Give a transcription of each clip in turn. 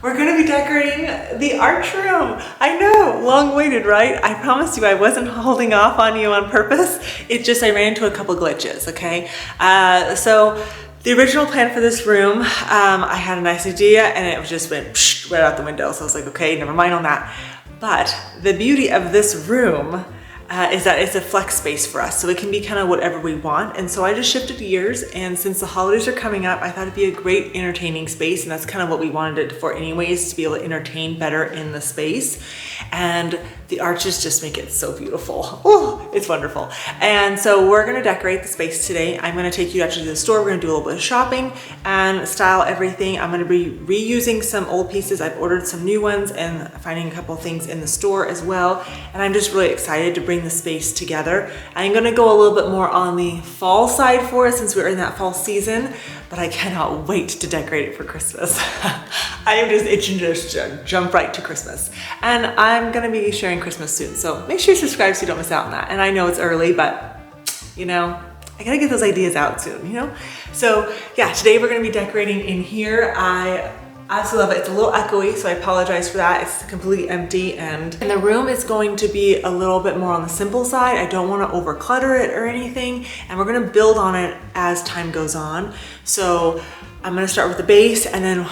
We're gonna be decorating the arch room. I know, long waited, right? I promise you I wasn't holding off on you on purpose. It just, I ran into a couple glitches, okay? So the original plan for this room, I had a nice idea and it just went right out the window. So I was like, okay, never mind on that. But the beauty of this room is that it's a flex space for us. So it can be kind of whatever we want. And so I just shifted gears, and since the holidays are coming up, I thought it'd be a great entertaining space. And that's kind of what we wanted it for anyways, to be able to entertain better in the space. And the arches just make it so beautiful. Oh, it's wonderful. And so we're gonna decorate the space today. I'm gonna take you actually to the store. We're gonna do a little bit of shopping and style everything. I'm gonna be reusing some old pieces. I've ordered some new ones and finding a couple things in the store as well. And I'm just really excited to bring the space together. I'm gonna go a little bit more on the fall side for it since we're in that fall season, but I cannot wait to decorate it for Christmas. I am just itching to just jump right to Christmas. And I'm gonna be sharing Christmas soon, so make sure you subscribe so you don't miss out on that. And I know it's early, but you know, I gotta get those ideas out soon, you know? So yeah, today we're gonna be decorating in here. I absolutely love it. It's a little echoey, so I apologize for that. It's completely empty, and the room is going to be a little bit more on the simple side. I don't want to over clutter it or anything, and we're going to build on it as time goes on. So I'm going to start with the base, and then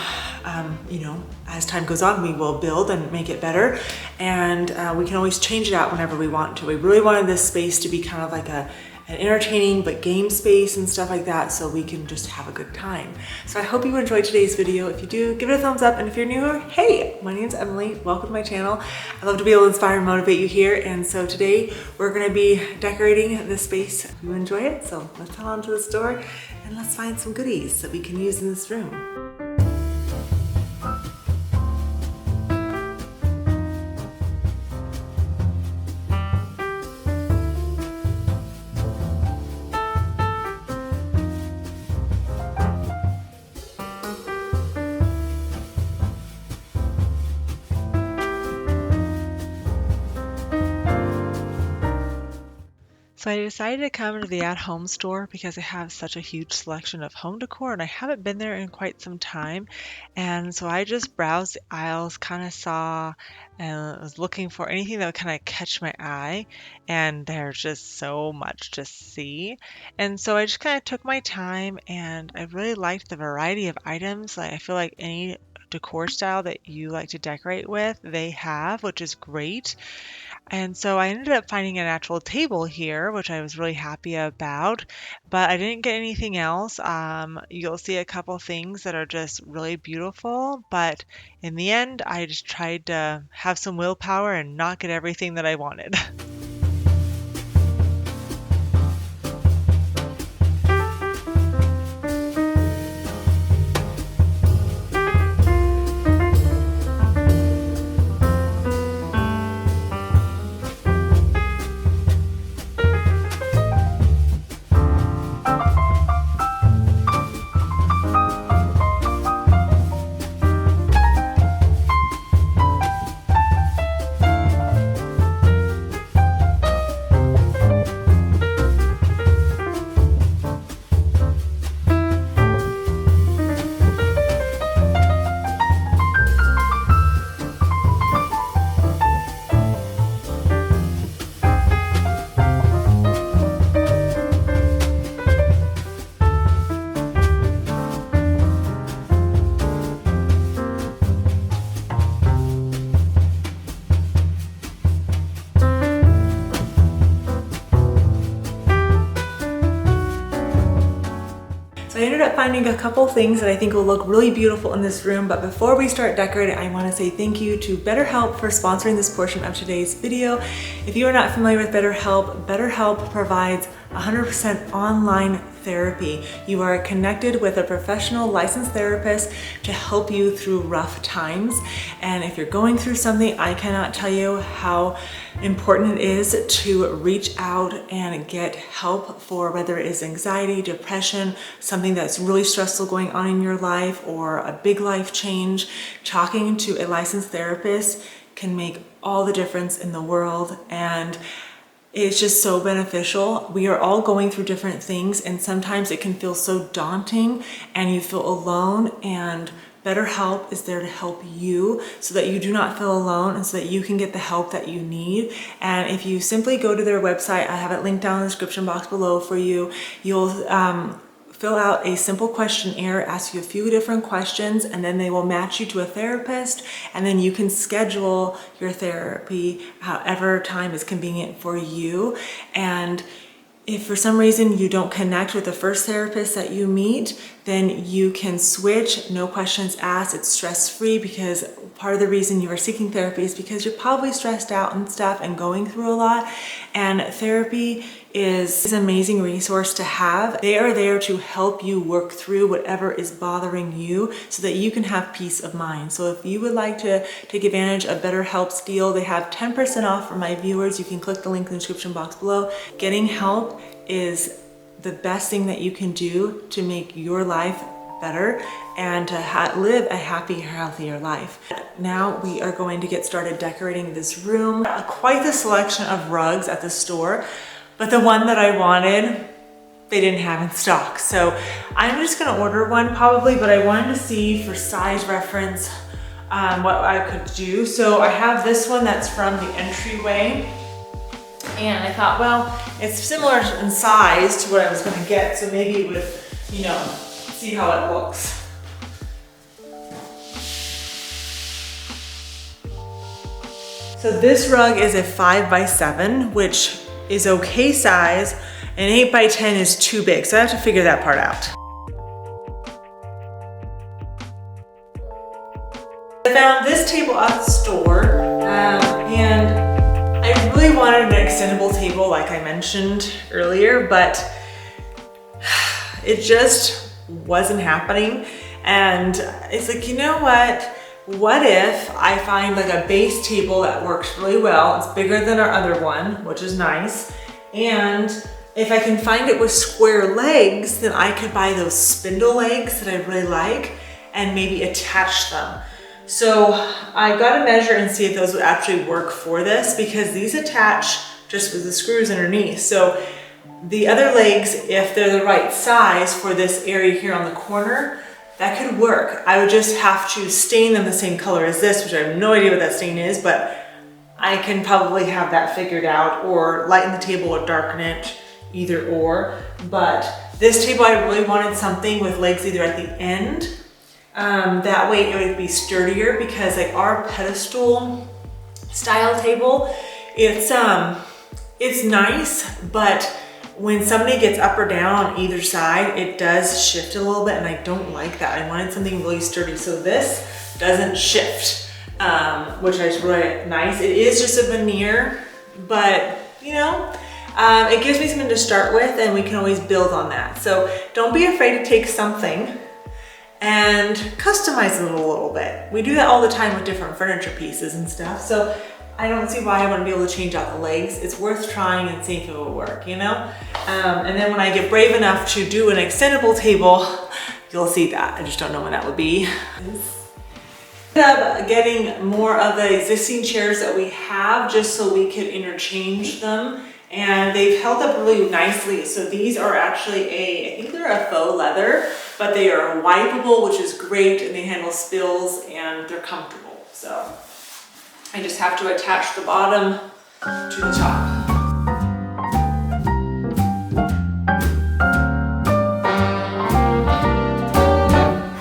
you know, as time goes on, we will build and make it better, and we can always change it out whenever we want to. We really wanted this space to be kind of like an entertaining but game space and stuff like that, so we can just have a good time. So I hope you enjoyed today's video. If you do, give it a thumbs up, and if you're new, hey, my name's Emily. Welcome to my channel. I love to be able to inspire and motivate you here, and so today we're going to be decorating this space. Hope you enjoy it, so let's head on to the store and let's find some goodies that we can use in this room. So I decided to come to the at-home store because they have such a huge selection of home decor, and I haven't been there in quite some time. And so I just browsed the aisles, kind of saw and was looking for anything that would kind of catch my eye. And there's just so much to see. And so I just kind of took my time, and I really liked the variety of items. I feel like any decor style that you like to decorate with, they have, which is great. And so I ended up finding an actual table here, which I was really happy about, but I didn't get anything else. You'll see a couple things that are just really beautiful, but in the end, I just tried to have some willpower and not get everything that I wanted. I ended up finding a couple things that I think will look really beautiful in this room, but before we start decorating, I want to say thank you to BetterHelp for sponsoring this portion of today's video. If you are not familiar with BetterHelp, BetterHelp provides 100% online therapy. You are connected with a professional licensed therapist to help you through rough times. And if you're going through something, I cannot tell you how important it is to reach out and get help for whether it is anxiety, depression, something that's really stressful going on in your life, or a big life change. Talking to a licensed therapist can make all the difference in the world, and it's just so beneficial. We are all going through different things, and sometimes it can feel so daunting and you feel alone, and BetterHelp is there to help you so that you do not feel alone and so that you can get the help that you need. And if you simply go to their website, I have it linked down in the description box below for you. You'll fill out a simple questionnaire, ask you a few different questions, and then they will match you to a therapist, and then you can schedule your therapy however time is convenient for you. And if for some reason you don't connect with the first therapist that you meet, then you can switch, no questions asked. It's stress-free, because part of the reason you are seeking therapy is because you're probably stressed out and stuff and going through a lot. And therapy is an amazing resource to have. They are there to help you work through whatever is bothering you so that you can have peace of mind. So if you would like to take advantage of BetterHelp's deal, they have 10% off for my viewers. You can click the link in the description box below. Getting help is the best thing that you can do to make your life better and to live a happier, healthier life. Now we are going to get started decorating this room. Quite the selection of rugs at the store, but the one that I wanted, they didn't have in stock. So I'm just gonna order one probably, but I wanted to see for size reference what I could do. So I have this one that's from the entryway. And I thought, well, it's similar in size to what I was gonna get, so maybe it would, you know, see how it looks. So this rug is a 5x7, which is okay size, and 8x10 is too big, so I have to figure that part out. I found this table at the store, and I really wanted an extendable table like I mentioned earlier, but it just wasn't happening. And it's like, you know what if I find like a base table that works really well? It's bigger than our other one, which is nice. And if I can find it with square legs, then I could buy those spindle legs that I really like and maybe attach them. So I got to measure and see if those would actually work for this, because these attach just with the screws underneath. So the other legs, if they're the right size for this area here on the corner, that could work. I would just have to stain them the same color as this, which I have no idea what that stain is, but I can probably have that figured out, or lighten the table or darken it, either or. But this table, I really wanted something with legs either at the end. That way it would be sturdier, because like our pedestal style table, it's nice, but when somebody gets up or down on either side, it does shift a little bit, and I don't like that. I wanted something really sturdy. So this doesn't shift, which is really nice. It is just a veneer, but you know, it gives me something to start with, and we can always build on that. So don't be afraid to take something and customize it a little bit. We do that all the time with different furniture pieces and stuff. So I don't see why I wouldn't be able to change out the legs. It's worth trying and seeing if it will work, you know? And then when I get brave enough to do an extendable table, you'll see that. I just don't know when that would be. Ended up getting more of the existing chairs that we have just so we could interchange them. And they've held up really nicely. So these are actually I think they're a faux leather, but they are wipeable, which is great, and they handle spills, and they're comfortable. So I just have to attach the bottom to the top.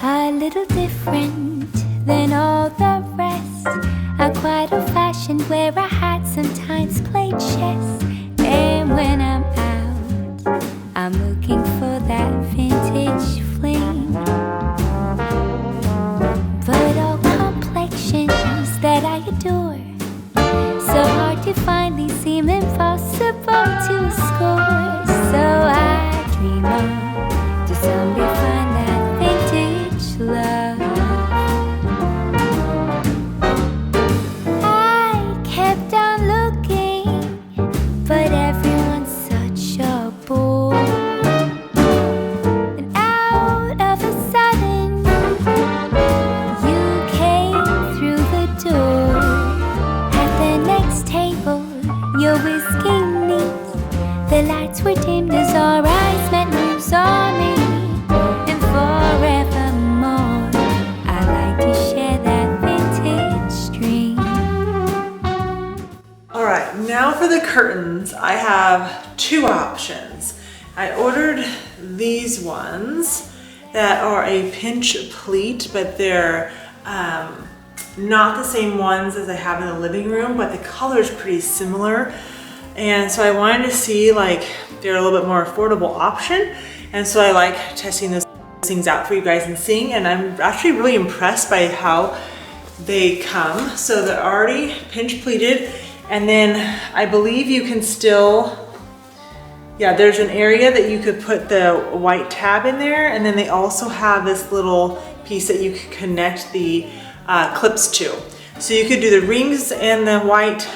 A little different than all the rest. I'm quite old-fashioned, where I had sometimes played chess. And when I'm out, I'm looking for that vintage fling. But all complexions that I adore, so hard to find, these seem impossible to score. So I dream on to someday find that vintage love. I kept on looking, but everyone's such a bore. And out of a sudden, you came through the door. At the next table, your whiskey neat, the lights were dimmed as our eyes met, moves on me. And forevermore, I curtains, I have two options. I ordered these ones that are a pinch pleat, but they're not the same ones as I have in the living room, but the color is pretty similar. And so I wanted to see like they're a little bit more affordable option. And so I like testing those things out for you guys and seeing, and I'm actually really impressed by how they come. So they're already pinch pleated, and then I believe you can still, yeah, there's an area that you could put the white tab in there, and then they also have this little piece that you can connect the clips to. So you could do the rings and the white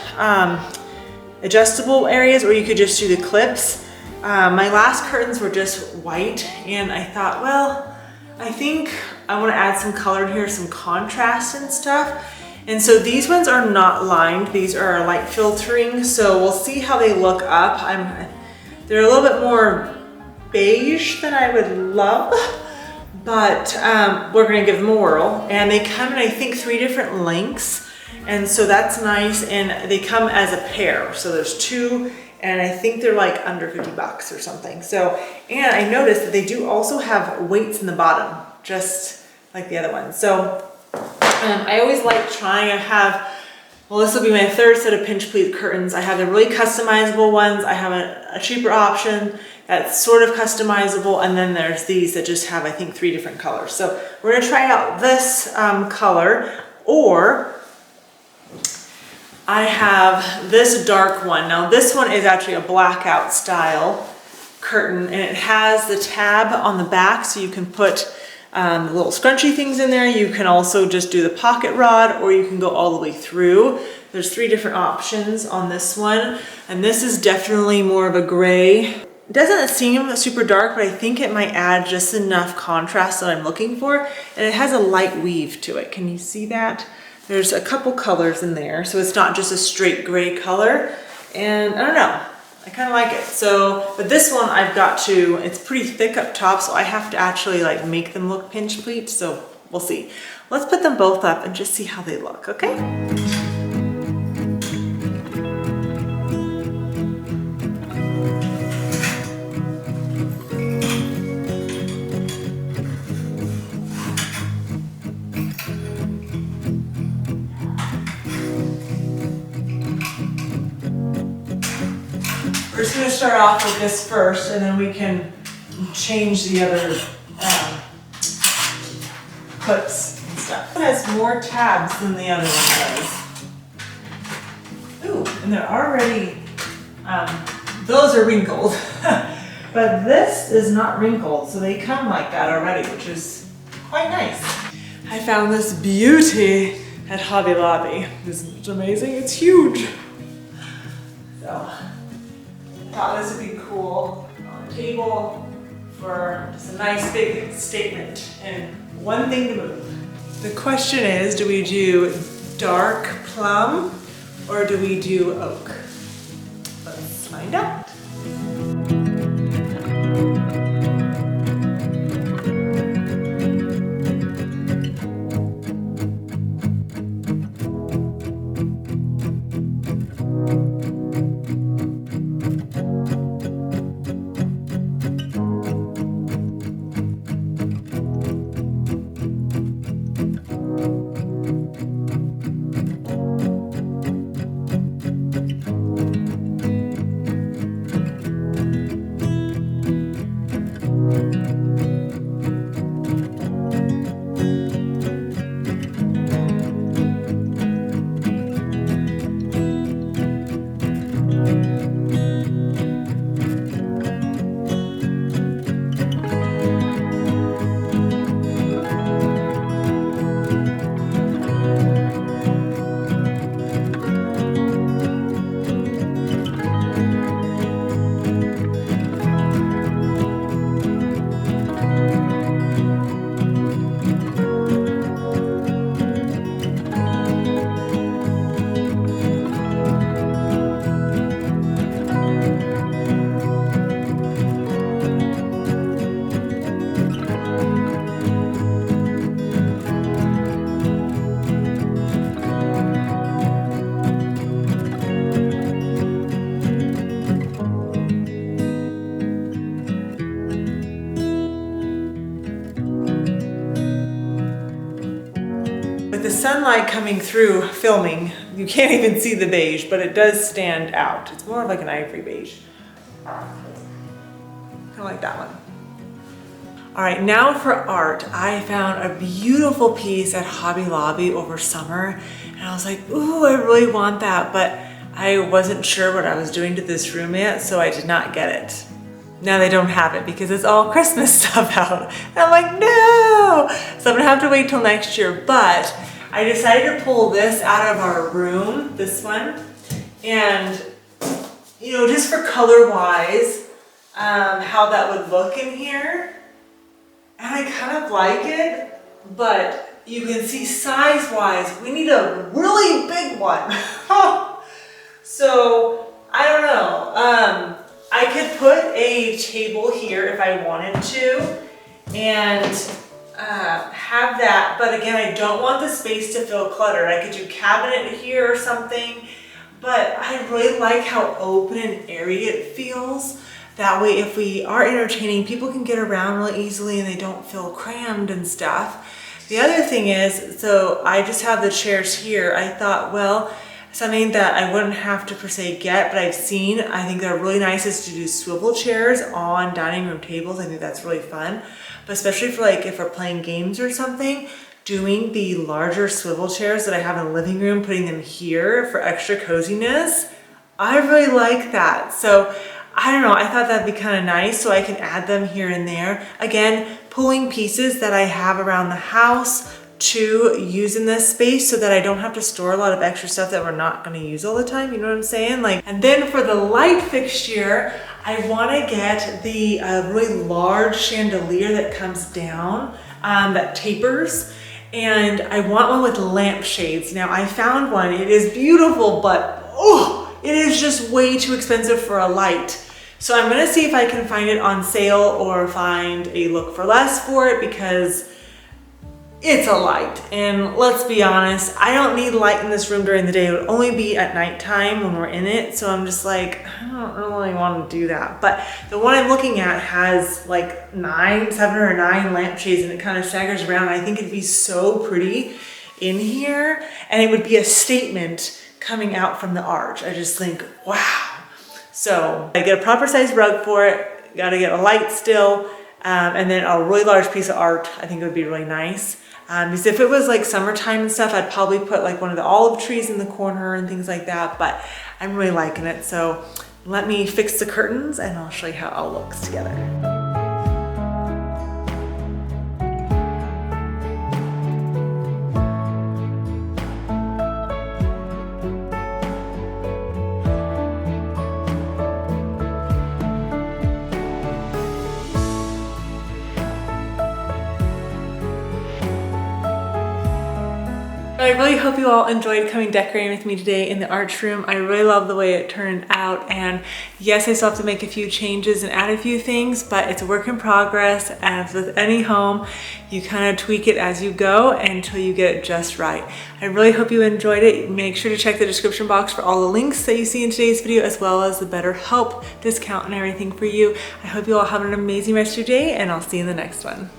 adjustable areas, or you could just do the clips. My last curtains were just white, and I thought, well, I think I want to add some color here, some contrast and stuff. And so these ones are not lined. These are light filtering, so we'll see how they look up. They're a little bit more beige than I would love, but we're gonna give them a whirl. And they come in, I think, 3 different lengths. And so that's nice, and they come as a pair. So there's 2, and I think they're like under 50 bucks or something. So, and I noticed that they do also have weights in the bottom, just like the other ones. So I always like trying. I have, well, this will be my 3rd set of pinch pleat curtains. I have the really customizable ones. I have a cheaper option that's sort of customizable, and then there's these that just have, I think, 3 different colors. So we're gonna try out this color, or I have this dark one. Now this one is actually a blackout style curtain, and it has the tab on the back, so you can put little scrunchy things in there. You can also just do the pocket rod, or you can go all the way through. There's 3 different options on this one, and this is definitely more of a gray. It doesn't seem super dark, but I think it might add just enough contrast that I'm looking for, and it has a light weave to it. Can you see that? There's a couple colors in there, so it's not just a straight gray color, and I don't know, I kind of like it. So, but this one I've got to, it's pretty thick up top, so I have to actually like make them look pinch pleat, so we'll see. Let's put them both up and just see how they look, okay? We're just going to start off with this first, and then we can change the other clips and stuff. It has more tabs than the other one does. Ooh, and they're already, those are wrinkled. But this is not wrinkled, so they come like that already, which is quite nice. I found this beauty at Hobby Lobby. Isn't it amazing? It's huge. So, thought this would be cool on the table for just a nice big statement and one thing to move. The question is, do we do dark plum or do we do oak? Let's find out. the sunlight coming through filming, you can't even see the beige, but it does stand out. It's more of like an ivory beige. Kind of like that one. All right, now for art. I found a beautiful piece at Hobby Lobby over summer, and I was like, ooh, I really want that, but I wasn't sure what I was doing to this room yet, so I did not get it. Now they don't have it because it's all Christmas stuff out. And I'm like, no! So I'm gonna have to wait till next year, but I decided to pull this out of our room, this one, and you know, just for color-wise, how that would look in here. And I kind of like it, but you can see size-wise, we need a really big one. So, I don't know. I could put a table here if I wanted to and have that, but again, I don't want the space to feel cluttered. I could do cabinet here or something, but I really like how open and airy it feels. That way, if we are entertaining, people can get around really easily and they don't feel crammed and stuff. The other thing is, so I just have the chairs here. I thought, well, something that I wouldn't have to per se get, but I've seen, I think they're really nice, is to do swivel chairs on dining room tables. I think that's really fun, but especially for like if we're playing games or something, doing the larger swivel chairs that I have in the living room, putting them here for extra coziness. I really like that. So I don't know, I thought that'd be kind of nice, so I can add them here and there. Again, pulling pieces that I have around the house to use in this space so that I don't have to store a lot of extra stuff that we're not going to use all the time, you know what I'm saying? Like, and then for the light fixture, I want to get the really large chandelier that comes down, that tapers, and I want one with lampshades. Now I found one, it is beautiful, but oh, it is just way too expensive for a light. So I'm gonna see if I can find it on sale or find a look for less for it, because it's a light. And let's be honest, I don't need light in this room during the day. It would only be at nighttime when we're in it. So I'm just like, I don't really want to do that. But the one I'm looking at has like 7 or 9 lampshades, and it kind of staggers around. I think it'd be so pretty in here, and it would be a statement coming out from the arch. I just think, wow. So I get a proper size rug for it, gotta get a light still, and then a really large piece of art. I think it would be really nice. Because if it was like summertime and stuff, I'd probably put like one of the olive trees in the corner and things like that, but I'm really liking it. So let me fix the curtains and I'll show you how it all looks together. I really hope you all enjoyed coming decorating with me today in the arch room. I really love the way it turned out, and yes, I still have to make a few changes and add a few things, but it's a work in progress. As with any home, you kind of tweak it as you go until you get it just right. I really hope you enjoyed it. Make sure to check the description box for all the links that you see in today's video, as well as the BetterHelp discount and everything for you. I hope you all have an amazing rest of your day, and I'll see you in the next one.